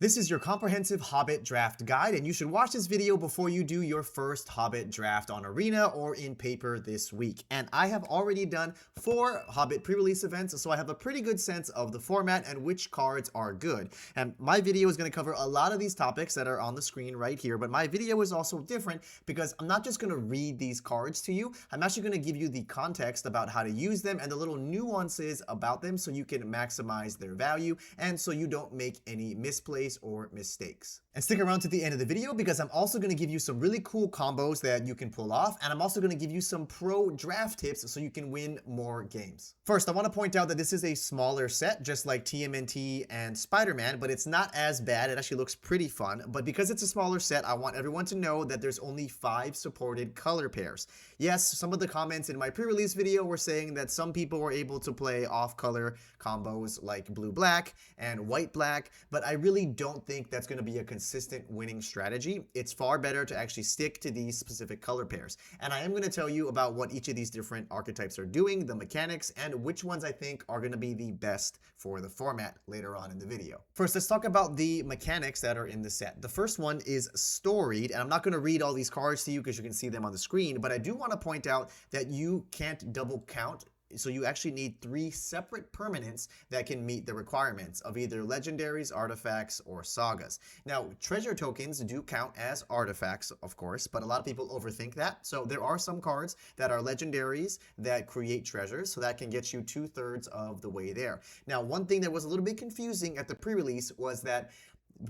This is your comprehensive Hobbit Draft guide, and you should watch this video before you do your first Hobbit Draft on Arena or in paper this week. And I have already done 4 Hobbit pre-release events, so I have a pretty good sense of the format and which cards are good. And my video is going to cover a lot of these topics that are on the screen right here, but my video is also different because I'm not just going to read these cards to you, I'm actually going to give you the context about how to use them and the little nuances about them so you can maximize their value and so you don't make any misplays or mistakes. And stick around to the end of the video because I'm also going to give you some really cool combos that you can pull off, and I'm also going to give you some pro draft tips so you can win more games. First, I want to point out that this is a smaller set, just like TMNT and Spider-Man, but it's not as bad. It actually looks pretty fun, but because it's a smaller set, I want everyone to know that there's only 5 supported color pairs. Yes, some of the comments in my pre-release video were saying that some people were able to play off-color combos like blue-black and white-black, but I really don't think that's going to be a consistent winning strategy. It's far better to actually stick to these specific color pairs. And I am going to tell you about what each of these different archetypes are doing, the mechanics, and which ones I think are going to be the best for the format later on in the video. First, let's talk about the mechanics that are in the set. The first one is storied, and I'm not going to read all these cards to you because you can see them on the screen, but I do want to point out that you can't double count. So you actually need 3 separate permanents that can meet the requirements of either legendaries, artifacts, or sagas. Now, treasure tokens do count as artifacts, of course, but a lot of people overthink that. So there are some cards that are legendaries that create treasures, so that can get you 2/3 of the way there. Now, one thing that was a little bit confusing at the pre-release was that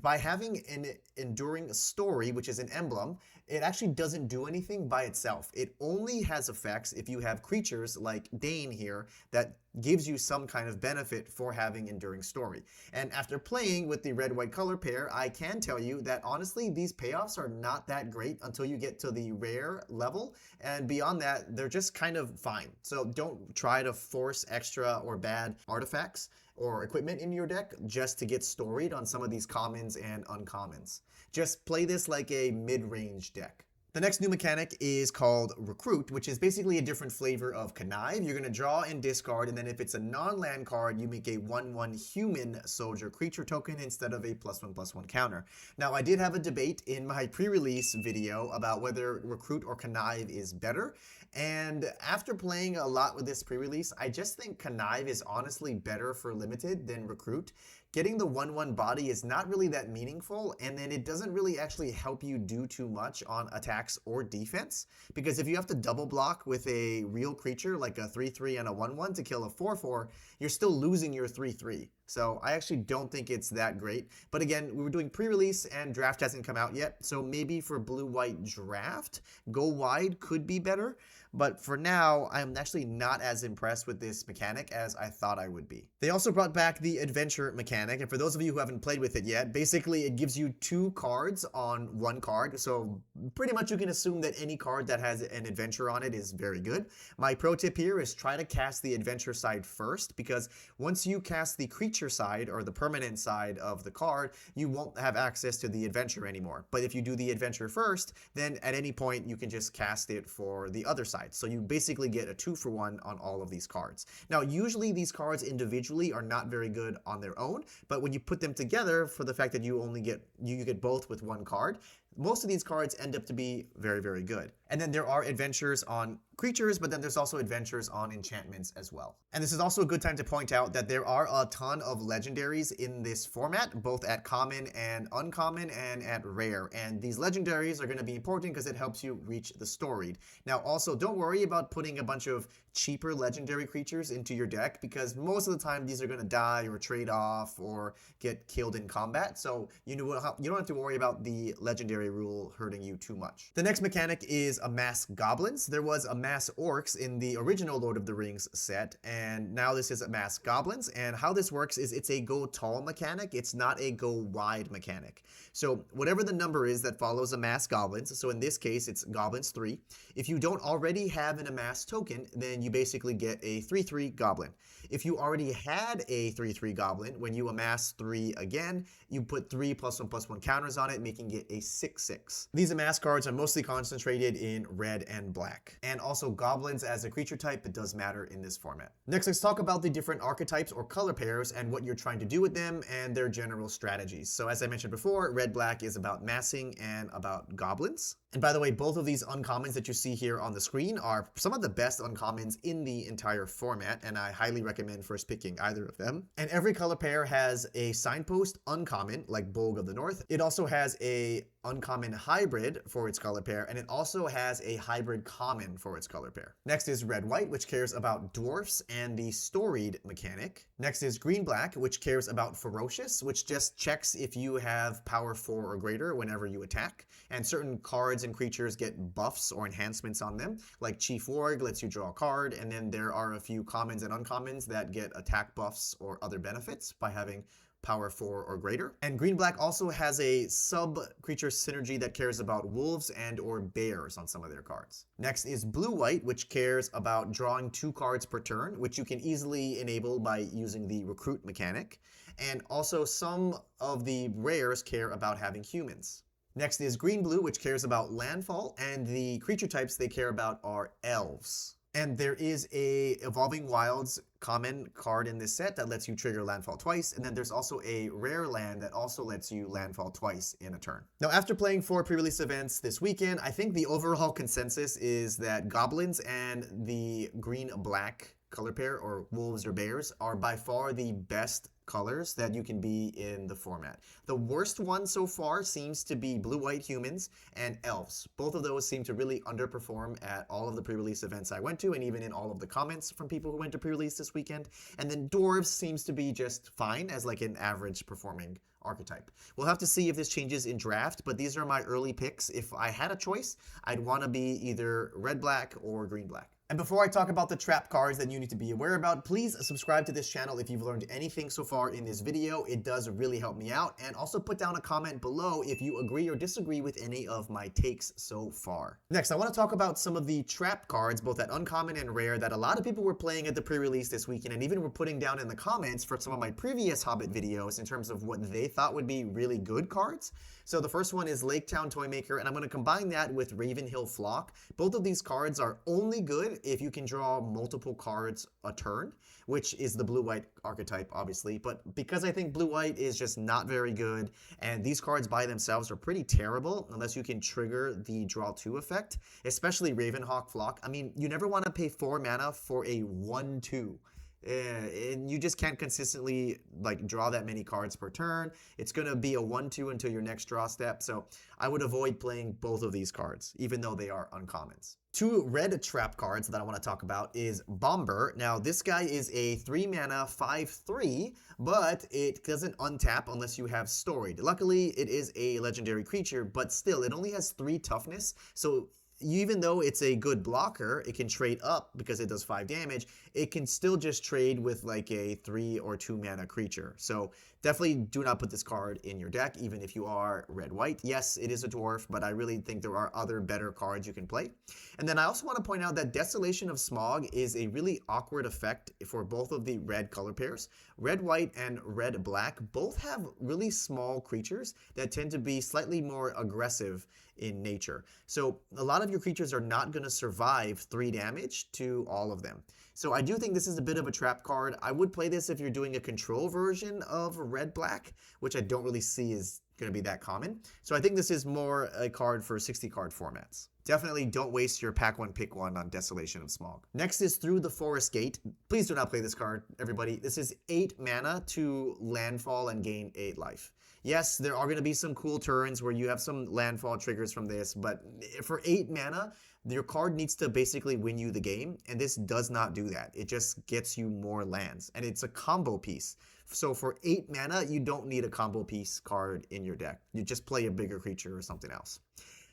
by having an enduring story, which is an emblem, it actually doesn't do anything by itself. It only has effects if you have creatures like Dane here that gives you some kind of benefit for having enduring story. And after playing with the red-white color pair, I can tell you that honestly, these payoffs are not that great until you get to the rare level. And beyond that, they're just kind of fine. So don't try to force extra or bad artifacts or equipment in your deck just to get storied on some of these commons and uncommons. Just play this like a mid-range deck. The next new mechanic is called Recruit, which is basically a different flavor of Connive. You're going to draw and discard, and then if it's a non-land card, you make a 1/1 human soldier creature token instead of a +1/+1 counter. Now, I did have a debate in my pre-release video about whether Recruit or Connive is better, and after playing a lot with this pre-release, I just think Connive is honestly better for Limited than Recruit. Getting the 1/1 body is not really that meaningful, and then it doesn't really actually help you do too much on attacks or defense, because if you have to double block with a real creature like a 3/3 and a 1/1 to kill a 4/4, you're still losing your 3/3. So I actually don't think it's that great. But again, we were doing pre-release and draft hasn't come out yet, so maybe for blue-white draft, go wide could be better. But for now, I'm actually not as impressed with this mechanic as I thought I would be. They also brought back the adventure mechanic, and for those of you who haven't played with it yet, basically it gives you 2 cards on 1 card, so pretty much you can assume that any card that has an adventure on it is very good. My pro tip here is try to cast the adventure side first, because once you cast the creature side or the permanent side of the card, you won't have access to the adventure anymore. But if you do the adventure first, then at any point you can just cast it for the other side. So you basically get a 2-for-1 on all of these cards. Now, usually these cards individually are not very good on their own, but when you put them together, for the fact that you only get you get both with 1 card, most of these cards end up to be very, very good. And then there are adventures on creatures, but then there's also adventures on enchantments as well. And this is also a good time to point out that there are a ton of legendaries in this format, both at common and uncommon and at rare. And these legendaries are going to be important because it helps you reach the storied. Now, also, don't worry about putting a bunch of cheaper legendary creatures into your deck, because most of the time these are going to die or trade off or get killed in combat. So you don't have to worry about the legendary rule hurting you too much. The next mechanic is amass goblins. There was amass orcs in the original Lord of the Rings set, and now this is amass goblins. And how this works is it's a go tall mechanic. It's not a go wide mechanic. So whatever the number is that follows amass goblins, so in this case it's goblins 3. If you don't already have an amass token, then and you basically get a 3/3 goblin. If you already had a 3/3 goblin, when you amass 3 again, you put 3 +1/+1 counters on it, making it a 6/6. These amass cards are mostly concentrated in red and black. And also goblins as a creature type, it does matter in this format. Next, let's talk about the different archetypes or color pairs and what you're trying to do with them and their general strategies. So as I mentioned before, red-black is about massing and about goblins. And by the way, both of these uncommons that you see here on the screen are some of the best uncommons in the entire format, and I highly recommend first picking either of them. And every color pair has a signpost uncommon, like Bolg of the North. It also has a uncommon hybrid for its color pair, and it also has a hybrid common for its color pair. Next is red-white, which cares about dwarfs and the storied mechanic. Next is green-black, which cares about ferocious, which just checks if you have power 4 or greater whenever you attack. And certain cards and creatures get buffs or enhancements on them, like Chief Warg lets you draw a card, and then there are a few commons and uncommons that get attack buffs or other benefits by having power 4 or greater. And green-black also has a sub-creature synergy that cares about wolves and or bears on some of their cards. Next is blue-white, which cares about drawing 2 cards per turn, which you can easily enable by using the recruit mechanic. And also some of the rares care about having humans. Next is green-blue, which cares about landfall, and the creature types they care about are elves. And there is a Evolving Wilds common card in this set that lets you trigger landfall twice, and then there's also a rare land that also lets you landfall twice in a turn. Now, after playing 4 pre-release events this weekend, I think the overall consensus is that goblins and the green-black color pair, or wolves or bears, are by far the best colors that you can be in the format. The worst one so far seems to be blue-white humans and elves. Both of those seem to really underperform at all of the pre-release events I went to, and even in all of the comments from people who went to pre-release this weekend. And then dwarves seems to be just fine as like an average performing archetype. We'll have to see if this changes in draft, but these are my early picks. If I had a choice, I'd want to be either red-black or green-black. And before I talk about the trap cards that you need to be aware about, please subscribe to this channel if you've learned anything so far in this video. It does really help me out. And also put down a comment below if you agree or disagree with any of my takes so far. Next, I want to talk about some of the trap cards, both at uncommon and rare, that a lot of people were playing at the pre-release this weekend and even were putting down in the comments for some of my previous Hobbit videos in terms of what they thought would be really good cards. So the first one is Lake Town Toymaker, and I'm going to combine that with Ravenhill Flock. Both of these cards are only good if you can draw multiple cards a turn, which is the blue-white archetype, obviously. But because I think blue-white is just not very good, and these cards by themselves are pretty terrible unless you can trigger the draw 2 effect, especially Ravenhawk Flock. I mean, you never want to pay 4 mana for a 1/2. And you just can't consistently like draw that many cards per turn. It's going to be a 1/2 until your next draw step, so I would avoid playing both of these cards, even though they are uncommons. 2 red trap cards that I want to talk about is Bomber. Now, this guy is a 3 mana 5/3, but it doesn't untap unless you have Storied. Luckily, it is a legendary creature, but still, it only has 3 toughness, so even though it's a good blocker, it can trade up because it does 5 damage. It can still just trade with like a 3 or 2 mana creature. So definitely do not put this card in your deck, even if you are red-white. Yes, it is a dwarf, but I really think there are other better cards you can play. And then I also want to point out that Desolation of Smog is a really awkward effect for both of the red color pairs. Red-white and red-black both have really small creatures that tend to be slightly more aggressive in nature. So a lot of your creatures are not going to survive 3 damage to all of them. So I do think this is a bit of a trap card. I would play this if you're doing a control version of red-black, which I don't really see is going to be that common. So I think this is more a card for 60 card formats. Definitely don't waste your pack 1 pick 1 on Desolation of Smog. Next is Through the Forest Gate. Please do not play this card, everybody. This is 8 mana to landfall and gain 8 life. Yes, there are going to be some cool turns where you have some landfall triggers from this, but for 8 mana, your card needs to basically win you the game, and this does not do that. It just gets you more lands, and it's a combo piece. So for 8 mana, you don't need a combo piece card in your deck. You just play a bigger creature or something else.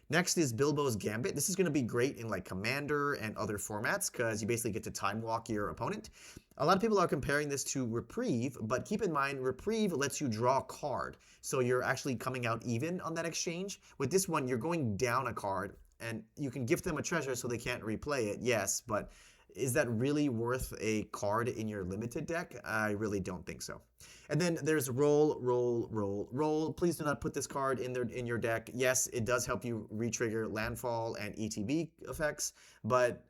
Next is Bilbo's Gambit. This is going to be great in like Commander and other formats because you basically get to time walk your opponent. A lot of people are comparing this to Reprieve, but keep in mind Reprieve lets you draw a card. So you're actually coming out even on that exchange. With this one, you're going down a card and you can gift them a treasure so they can't replay it, yes, but is that really worth a card in your limited deck? I really don't think so. And then there's roll, roll, roll, roll. Please do not put this card in your deck. Yes, it does help you retrigger landfall and ETB effects, but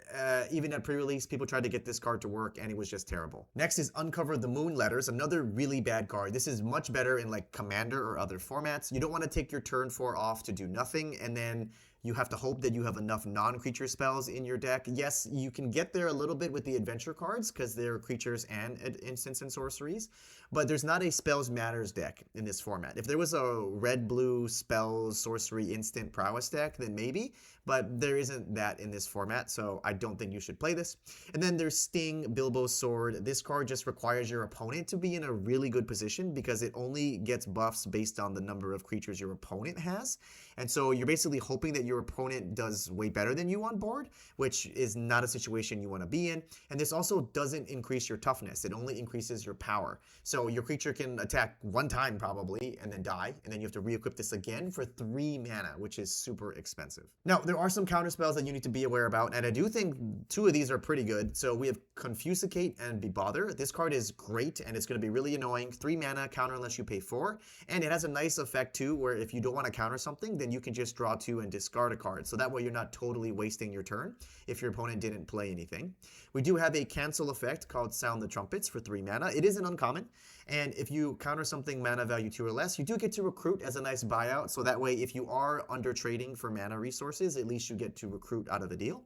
even at pre-release, people tried to get this card to work, and it was just terrible. Next is Uncover the Moon Letters, another really bad card. This is much better in like Commander or other formats. You don't want to take your turn 4 off to do nothing, and then you have to hope that you have enough non-creature spells in your deck. Yes, you can get there a little bit with the adventure cards because they're creatures and instants and sorceries, but there's not a spells matters deck in this format. If there was a red-blue spells, sorcery, instant prowess deck, then maybe, but there isn't that in this format, so I don't think you should play this. And then there's Sting, Bilbo's Sword. This card just requires your opponent to be in a really good position because it only gets buffs based on the number of creatures your opponent has. And so you're basically hoping that your opponent does way better than you on board, which is not a situation you want to be in. And this also doesn't increase your toughness. It only increases your power. So your creature can attack one time probably and then die, and then you have to re-equip this again for 3 mana, which is super expensive. Now, there are some counterspells that you need to be aware about, and I do think 2 of these are pretty good. So we have Confusicate and Bebother. This card is great, and it's going to be really annoying. 3 mana, counter unless you pay 4, and it has a nice effect too, where if you don't want to counter something, then you can just draw 2 and discard a card. So that way you're not totally wasting your turn if your opponent didn't play anything. We do have a cancel effect called Sound the Trumpets for 3 mana. It is an uncommon, and if you counter something mana value 2 or less, you do get to recruit as a nice buyout. So that way, if you are under trading for mana resources, at least you get to recruit out of the deal.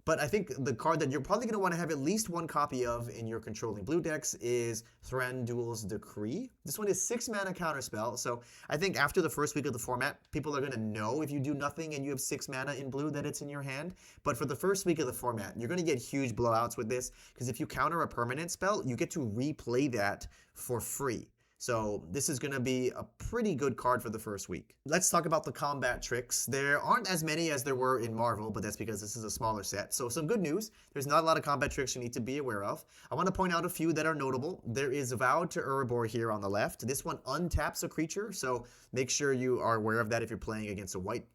But I think the card that you're probably going to want to have at least 1 copy of in your controlling blue decks is Thranduil's Decree. This one is 6 mana counterspell, so I think after the first week of the format, people are going to know if you do nothing and you have 6 mana in blue that it's in your hand. But for the first week of the format, you're going to get huge blowouts with this, because if you counter a permanent spell, you get to replay that for free. So this is going to be a pretty good card for the first week. Let's talk about the combat tricks. There aren't as many as there were in Marvel, but that's because this is a smaller set. So some good news. There's not a lot of combat tricks you need to be aware of. I want to point out a few that are notable. There is Vow to Erebor here on the left. This one untaps a creature, so make sure you are aware of that if you're playing against a white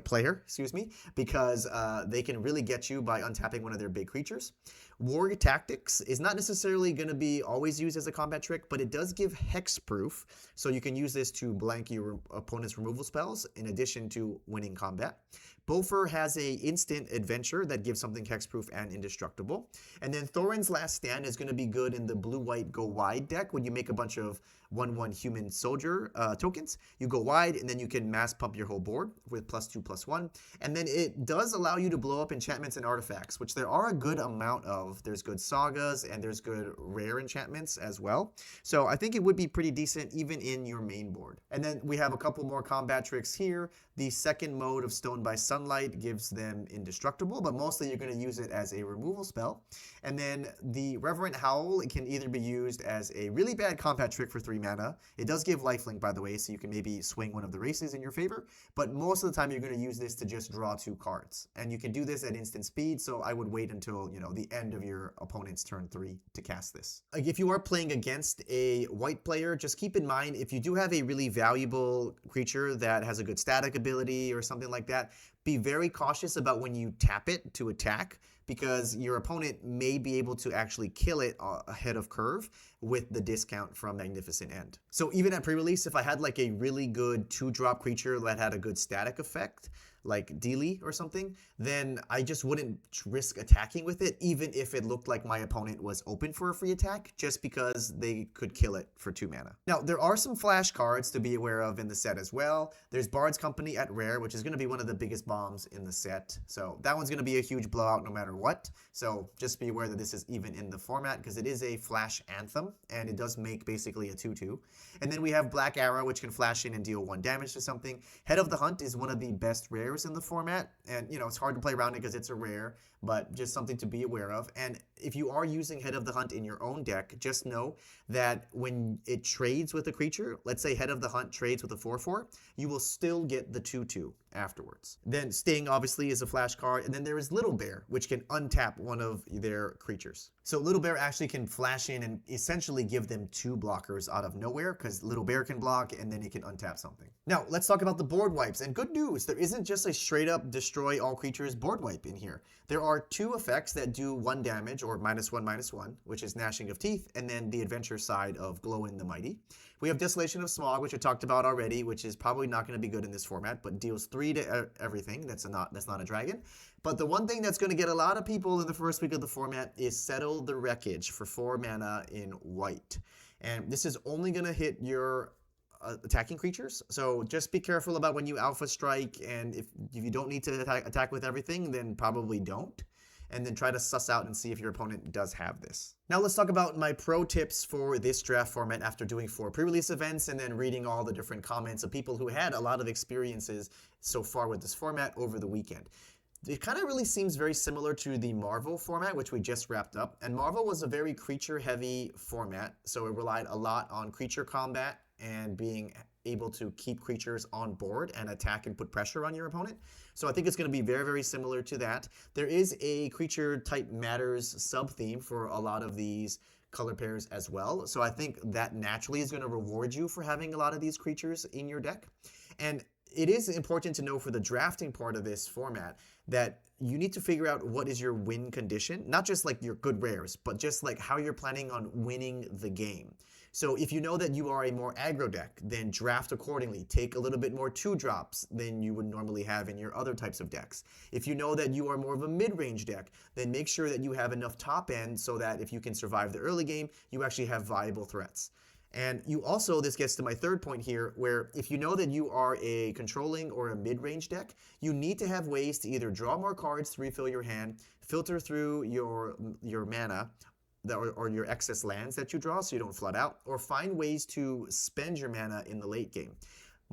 player, excuse me, because they can really get you by untapping one of their big creatures. Warrior Tactics is not necessarily going to be always used as a combat trick, but it does give hexproof, so you can use this to blank your opponent's removal spells in addition to winning combat. Bofer has a instant adventure that gives something hexproof and indestructible. And then Thorin's Last Stand is going to be good in the blue-white go wide deck when you make a bunch of 1/1 human soldier tokens. You go wide, and then you can mass pump your whole board with +2/+1. And then it does allow you to blow up enchantments and artifacts, which there are a good amount of. There's good sagas, and there's good rare enchantments as well. So I think it would be pretty decent even in your main board. And then we have a couple more combat tricks here. The second mode of Stone by Sunlight gives them indestructible, but mostly you're going to use it as a removal spell. And then the Reverent Howl, it can either be used as a really bad combat trick for 3 mana. It does give lifelink, by the way, so you can maybe swing one of the races in your favor, but most of the time you're going to use this to just draw 2 cards. And you can do this at instant speed, so I would wait until, the end of your opponent's turn 3 to cast this. Like, if you are playing against a white player, just keep in mind, if you do have a really valuable creature that has a good static ability or something like that, be very cautious about when you tap it to attack, because your opponent may be able to actually kill it ahead of curve with the discount from Magnificent End. So even at pre-release, if I had like a really good 2-drop creature that had a good static effect, like Dealy or something, then I just wouldn't risk attacking with it, even if it looked like my opponent was open for a free attack, just because they could kill it for 2 mana. Now, there are some flash cards to be aware of in the set as well. There's Bard's Company at rare, which is going to be one of the biggest bombs in the set. So that one's going to be a huge blowout no matter what. So just be aware that this is even in the format, because it is a flash anthem, and it does make basically a 2/2. And then we have Black Arrow, which can flash in and deal 1 damage to something. Head of the Hunt is one of the best rares in the format, and it's hard to play around it because it's a rare, but just something to be aware of. And if you are using Head of the Hunt in your own deck, just know that when it trades with a creature, let's say Head of the Hunt trades with a 4/4, you will still get the 2/2 afterwards. Then Sting obviously is a flash card, and then there is Little Bear, which can untap one of their creatures. So Little Bear actually can flash in and essentially give them 2 blockers out of nowhere, because Little Bear can block and then it can untap something. Now let's talk about the board wipes, and good news, there isn't just a straight up destroy all creatures board wipe in here. There are 2 effects that do 1 damage, or -1/-1, which is Gnashing of Teeth, and then the adventure side of Glowin the Mighty. We have Desolation of Smog, which I talked about already, which is probably not going to be good in this format, but deals 3 to everything. That's not a dragon. But the one thing that's going to get a lot of people in the first week of the format is Settle the Wreckage for 4 mana in white. And this is only going to hit your attacking creatures, so just be careful about when you alpha strike, and if you don't need to attack with everything, then probably don't. And then try to suss out and see if your opponent does have this. Now let's talk about my pro tips for this draft format after doing 4 pre-release events and then reading all the different comments of people who had a lot of experiences so far with this format over the weekend. It kind of really seems very similar to the Marvel format, which we just wrapped up. And Marvel was a very creature-heavy format, so it relied a lot on creature combat and being able to keep creatures on board and attack and put pressure on your opponent. So I think it's going to be very, very similar to that. There is a creature type matters sub-theme for a lot of these color pairs as well. So I think that naturally is going to reward you for having a lot of these creatures in your deck. And it is important to know for the drafting part of this format that you need to figure out what is your win condition, not just like your good rares, but just like how you're planning on winning the game. So if you know that you are a more aggro deck, then draft accordingly. Take a little bit more 2-drops than you would normally have in your other types of decks. If you know that you are more of a mid-range deck, then make sure that you have enough top end so that if you can survive the early game, you actually have viable threats. And you also, this gets to my third point here, where if you know that you are a controlling or a mid-range deck, you need to have ways to either draw more cards to refill your hand, filter through your mana, or your excess lands that you draw so you don't flood out, or find ways to spend your mana in the late game.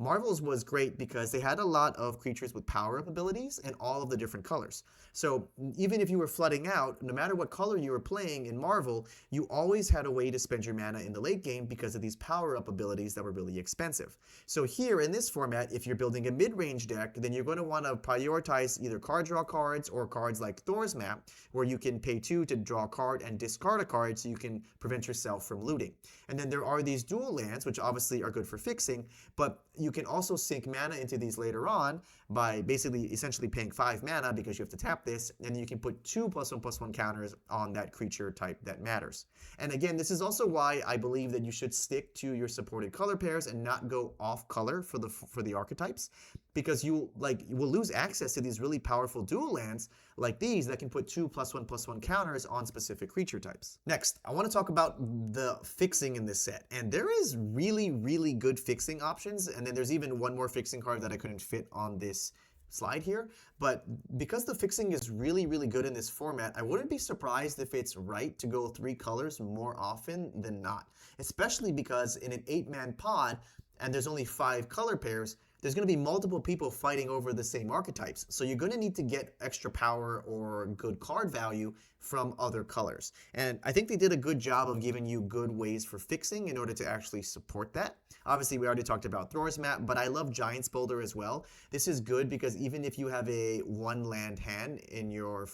Marvel's was great because they had a lot of creatures with power-up abilities and all of the different colors. So even if you were flooding out, no matter what color you were playing in Marvel, you always had a way to spend your mana in the late game because of these power-up abilities that were really expensive. So here in this format, if you're building a mid-range deck, then you're going to want to prioritize either card draw cards or cards like Thor's Map, where you can pay 2 to draw a card and discard a card so you can prevent yourself from looting. And then there are these dual lands, which obviously are good for fixing, but you can also sink mana into these later on by basically essentially paying 5 mana because you have to tap this, and then you can put 2 +1/+1 counters on that creature type that matters. And again, this is also why I believe that you should stick to your supported color pairs and not go off color for the archetypes, because you will lose access to these really powerful dual lands like these that can put 2 +1/+1 counters on specific creature types. Next, I want to talk about the fixing in this set, and there is really, really good fixing options, and then there's even one more fixing card that I couldn't fit on this slide here, but because the fixing is really, really good in this format, I wouldn't be surprised if it's right to go 3 colors more often than not, especially because in an 8-man pod, and there's only 5 color pairs, there's going to be multiple people fighting over the same archetypes. So you're going to need to get extra power or good card value from other colors. And I think they did a good job of giving you good ways for fixing in order to actually support that. Obviously, we already talked about Thor's Map, but I love Giant's Boulder as well. This is good because even if you have a 1-land hand in your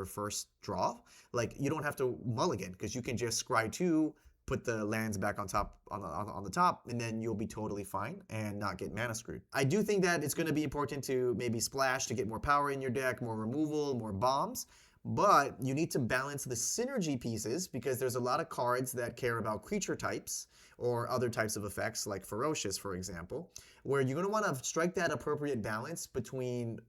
first draw, like you don't have to mulligan because you can just scry 2, put the lands back on top on the top, and then you'll be totally fine and not get mana screwed. I do think that it's going to be important to maybe splash to get more power in your deck, more removal, more bombs, but you need to balance the synergy pieces because there's a lot of cards that care about creature types or other types of effects like Ferocious, for example, where you're going to want to strike that appropriate balance between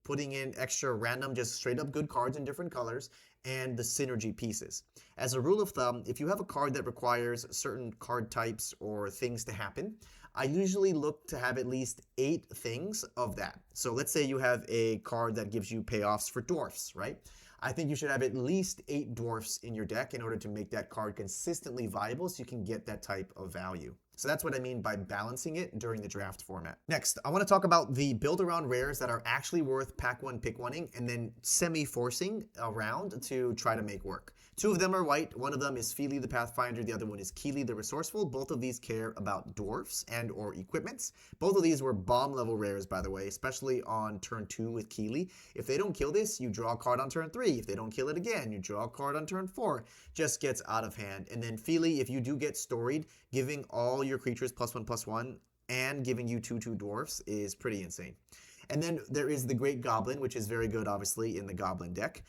putting in extra random, just straight up good cards in different colors, and the synergy pieces. As a rule of thumb, if you have a card that requires certain card types or things to happen, I usually look to have at least 8 things of that. So let's say you have a card that gives you payoffs for dwarfs, right? I think you should have at least 8 dwarfs in your deck in order to make that card consistently viable so you can get that type of value. So that's what I mean by balancing it during the draft format. Next, I want to talk about the build around rares that are actually worth pack 1 pick 1ing and then semi-forcing around to try to make work. Two of them are white. One of them is Feely the Pathfinder. The other one is Keely the Resourceful. Both of these care about dwarfs and or equipments. Both of these were bomb level rares, by the way, especially on turn 2 with Keely. If they don't kill this, you draw a card on turn 3. If they don't kill it again, you draw a card on turn 4. Just gets out of hand. And then Feely, if you do get storied, giving all your creatures +1/+1 and giving you 2/2 dwarfs is pretty insane. And then there is the Great Goblin, which is very good, obviously, in the Goblin deck.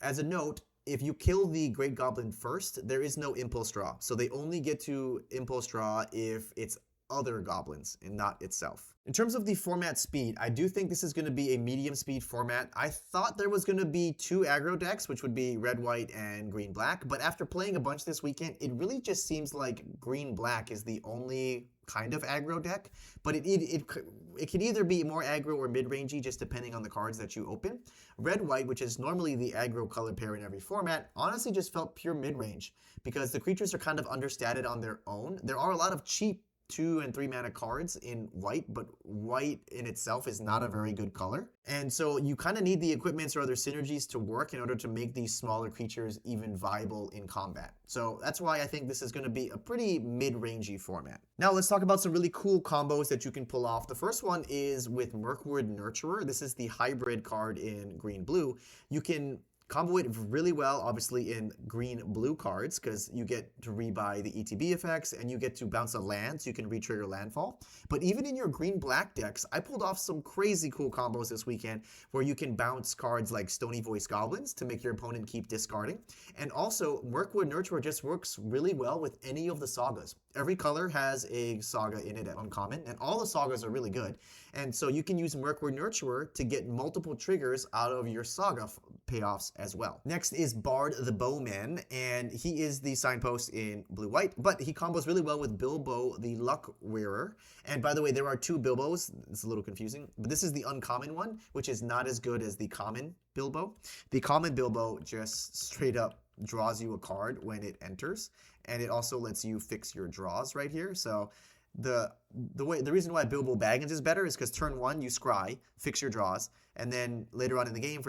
As a note, if you kill the Great Goblin first, there is no Impulse Draw. So they only get to Impulse Draw if it's other goblins and not itself. In terms of the format speed, I do think this is going to be a medium speed format. I thought there was going to be 2 aggro decks, which would be red, white, and green, black. But after playing a bunch this weekend, it really just seems like green, black is the only kind of aggro deck. But it could either be more aggro or mid-rangey, just depending on the cards that you open. Red, white, which is normally the aggro color pair in every format, honestly just felt pure mid-range because the creatures are kind of understated on their own. There are a lot of cheap 2 and 3 mana cards in white, but white in itself is not a very good color. And so you kind of need the equipments or other synergies to work in order to make these smaller creatures even viable in combat. So that's why I think this is going to be a pretty mid-rangey format. Now let's talk about some really cool combos that you can pull off. The first one is with Mirkwood Nurturer. This is the hybrid card in green-blue. You can combo it really well, obviously, in green-blue cards, because you get to rebuy the ETB effects, and you get to bounce a land, so you can re-trigger landfall. But even in your green-black decks, I pulled off some crazy cool combos this weekend, where you can bounce cards like Stony Voice Goblins to make your opponent keep discarding. And also, Mirkwood Nurturer just works really well with any of the sagas. Every color has a saga in it at uncommon, and all the sagas are really good. And so you can use Mirkwood Nurturer to get multiple triggers out of your saga payoffs as well. Next is Bard the Bowman, and he is the signpost in blue-white, but he combos really well with Bilbo the Luck Wearer. And by the way, there are 2 Bilbos. It's a little confusing, but this is the uncommon one, which is not as good as the common Bilbo. The common Bilbo just straight up draws you a card when it enters, and it also lets you fix your draws right here. So the reason why Bilbo Baggins is better is because turn 1 you scry, fix your draws, and then later on in the game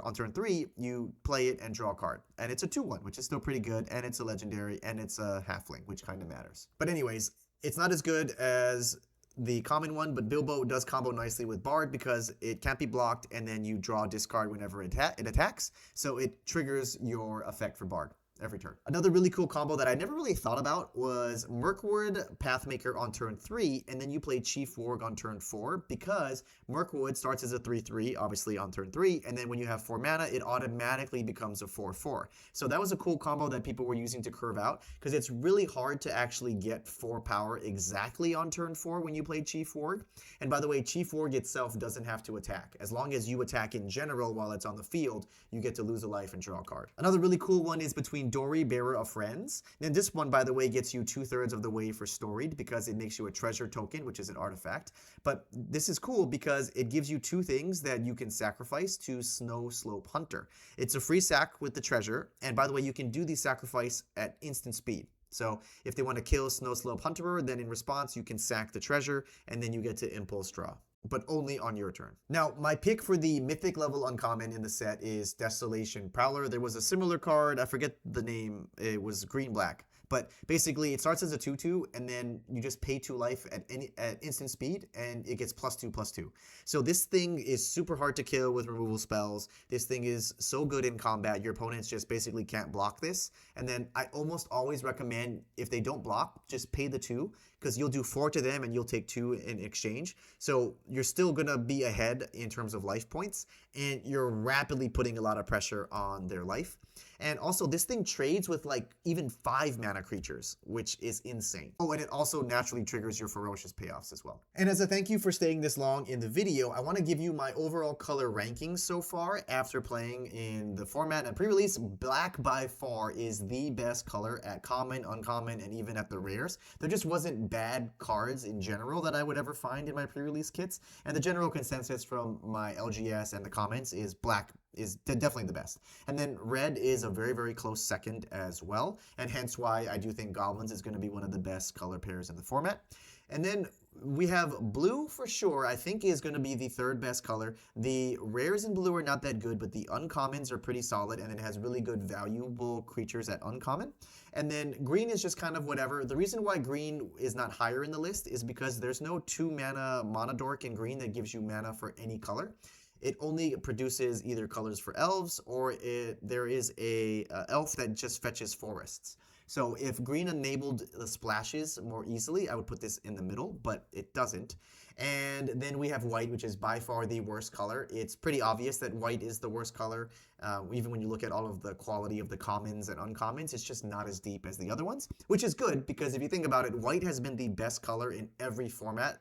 on turn 3 you play it and draw a card. And it's a 2/1, which is still pretty good, and it's a legendary, and it's a halfling, which kind of matters. But anyways, it's not as good as the common one, but Bilbo does combo nicely with Bard because it can't be blocked, and then you draw discard whenever it attacks, so it triggers your effect for Bard every turn. Another really cool combo that I never really thought about was Mirkwood Pathmaker on turn 3, and then you play Chief Warg on turn 4, because Mirkwood starts as a 3/3, obviously on turn 3, and then when you have 4 mana, it automatically becomes a 4/4. So that was a cool combo that people were using to curve out, because it's really hard to actually get 4 power exactly on turn 4 when you play Chief Warg. And by the way, Chief Warg itself doesn't have to attack. As long as you attack in general while it's on the field, you get to lose a life and draw a card. Another really cool one is between Dory, Bearer of Friends. And this one, by the way, gets you 2/3 of the way for storied because it makes you a treasure token, which is an artifact. But this is cool because it gives you 2 things that you can sacrifice to Snow Slope Hunter. It's a free sack with the treasure, and by the way, you can do the sacrifice at instant speed. So if they want to kill Snow Slope Hunter, then in response you can sack the treasure, and then you get to impulse draw, but only on your turn. Now, my pick for the mythic level uncommon in the set is Desolation Prowler. There was a similar card, I forget the name, it was green-black. But basically, it starts as a 2/2, and then you just pay 2 life at instant speed, and it gets +2/+2. So this thing is super hard to kill with removal spells. This thing is so good in combat, your opponents just basically can't block this. And then I almost always recommend, if they don't block, just pay the 2, because you'll do 4 to them, and you'll take 2 in exchange. So you're still going to be ahead in terms of life points, and you're rapidly putting a lot of pressure on their life. And also, this thing trades with like even 5 mana creatures, which is insane. Oh, and it also naturally triggers your ferocious payoffs as well. And as a thank you for staying this long in the video, I want to give you my overall color rankings so far after playing in the format and pre-release. Black by far is the best color at common, uncommon, and even at the rares. There just wasn't bad cards in general that I would ever find in my pre-release kits. And the general consensus from my LGS and the comments is black is definitely the best. And then red is a very, very close second as well, and hence why I do think Goblins is going to be one of the best color pairs in the format. And then we have blue for sure, I think is going to be the third best color. The rares in blue are not that good, but the uncommons are pretty solid, and it has really good valuable creatures at uncommon. And then green is just kind of whatever. The reason why green is not higher in the list is because there's no 2 mana Monodork in green that gives you mana for any color. It only produces either colors for elves, or there is a elf that just fetches forests. So if green enabled the splashes more easily, I would put this in the middle, but it doesn't. And then we have white, which is by far the worst color. It's pretty obvious that white is the worst color. Even when you look at all of the quality of the commons and uncommons, it's just not as deep as the other ones, which is good because if you think about it, white has been the best color in every format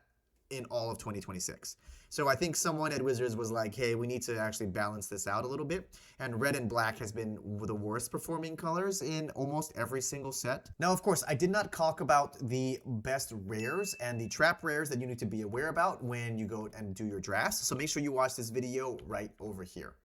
in all of 2026. So I think someone at Wizards was like, hey, we need to actually balance this out a little bit. And red and black has been the worst performing colors in almost every single set. Now, of course, I did not talk about the best rares and the trap rares that you need to be aware about when you go and do your drafts. So make sure you watch this video right over here.